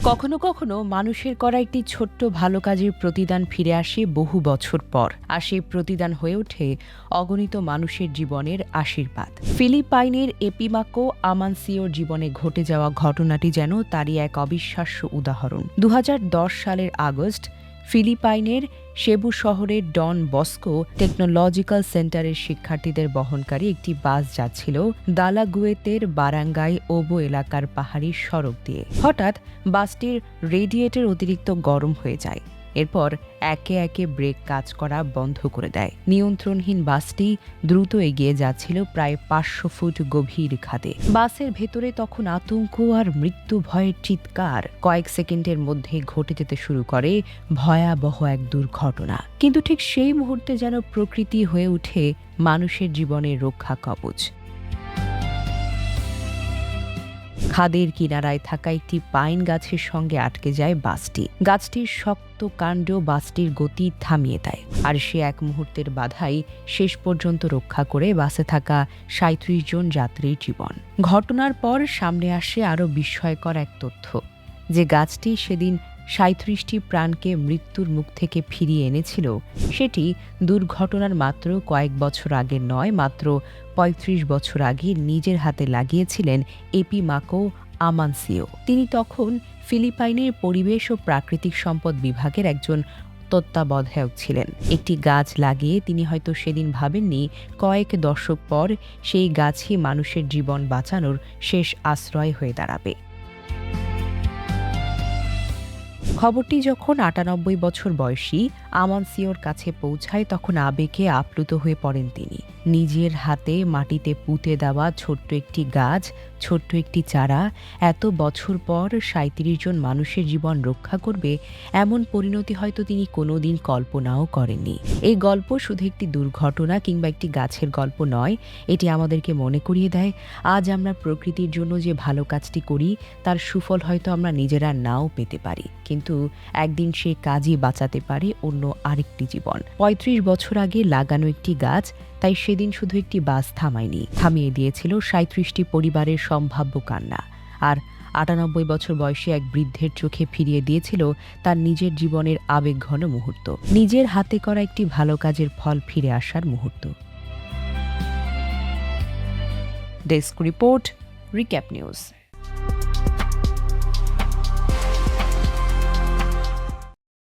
কখনো কখনো মানুষের করা একটি ছোট্ট ভালো কাজের প্রতিদান ফিরে আসে বহু বছর পর, আর সেই প্রতিদান হয়ে ওঠে অগণিত মানুষের জীবনের আশীর্বাদ। ফিলিপাইনের এপিমাকো আমানসিওর জীবনে ঘটে যাওয়া ঘটনাটি যেন তারই এক অবিশ্বাস্য উদাহরণ। ২০১০ সালের আগস্ট ফিলিপাইনের সেবু শহরের ডন বস্কো টেকনোলজিক্যাল সেন্টারের শিক্ষার্থীদের বহনকারী একটি বাস যাচ্ছিল দালাগুয়েতের বারাঙ্গাই ওবো এলাকার পাহাড়ি সড়ক দিয়ে। হঠাৎ বাসটির রেডিয়েটর অতিরিক্ত গরম হয়ে যায়। এরপর একে একে ব্রেক কাজ করা বন্ধ করে দেয়। নিয়ন্ত্রণহীন বাসটি দ্রুত এগিয়ে যাচ্ছিল প্রায় ৫০০ ফুট গভীর খাদে। বাসের ভেতরে তখন আতঙ্ক আর মৃত্যু ভয়ের চিৎকার। কয়েক সেকেন্ডের মধ্যে ঘটে যেতে শুরু করে ভয়াবহ এক দুর্ঘটনা। কিন্তু ঠিক সেই মুহূর্তে যেন প্রকৃতি হয়ে ওঠে মানুষের জীবনের রক্ষা কবচ। খাদের কিনারায় থাকা একটি পাইন গাছের সঙ্গে আটকে যায় বাসটি। গাছটির শক্ত কাণ্ড বাসটির গতি থামিয়ে দেয়, আর সে এক মুহূর্তের বাধাই শেষ পর্যন্ত রক্ষা করে বাসে থাকা ৩৭ জন যাত্রীর জীবন। ঘটনার পর সামনে আসে আরও বিস্ময়কর এক তথ্য, যে গাছটি সেদিন ৩৭টি প্রাণকে মৃত্যুর মুখ থেকে ফিরিয়ে এনেছিল, সেটি দুর্ঘটনার মাত্র কয়েক বছর আগে নয়, মাত্র ৩৫ বছর আগে নিজের হাতে লাগিয়েছিলেন এপিমাকো আমানসিও। তিনি তখন ফিলিপাইনের পরিবেশ ও প্রাকৃতিক সম্পদ বিভাগের একজন তত্ত্বাবধায়ক ছিলেন। একটি গাছ লাগিয়ে তিনি হয়তো সেদিন ভাবেননি কয়েক দশক পর সেই গাছই মানুষের জীবন বাঁচানোর শেষ আশ্রয় হয়ে দাঁড়াবে। খবরটি যখন ৯৮ বছর বয়সী আমানসিওর কাছে পৌঁছায়, তখন আবেগে আপ্লুত হয়ে পড়েন তিনি। নিজের হাতে মাটিতে পুঁতে দেওয়া ছোট্ট একটি গাছ, ছোট্ট একটি চারা এত বছর পর ৩৭ জন মানুষের জীবন রক্ষা করবে, এমন পরিণতি হয়তো তিনি কোনোদিন কল্পনাও করেননি। এই গল্প শুধু একটি দুর্ঘটনা কিংবা একটি গাছের গল্প নয়, এটি আমাদেরকে মনে করিয়ে দেয় আজ আমরা প্রকৃতির জন্য যে ভালো কাজটি করি তার সুফল হয়তো আমরা নিজেরা নাও পেতে পারি, কিন্তু একদিন সেই কাজই বাঁচাতে পারে অন্য আরেকটি জীবন। ৩৫ বছর আগে লাগানো একটি গাছ তাই সেদিন শুধু একটি বাস থামিয়ে দিয়েছিল ৩৭টি পরিবারের সম্ভাব্য কান্না, আর ৯৮ বছর বয়সী এক বৃদ্ধের চোখে ফিরিয়ে দিয়েছিল তার নিজের জীবনের আবেগঘন মুহূর্ত, নিজের হাতে করা একটি ভালো কাজের ফল ফিরে আসার মুহূর্ত। Desk report, recap news.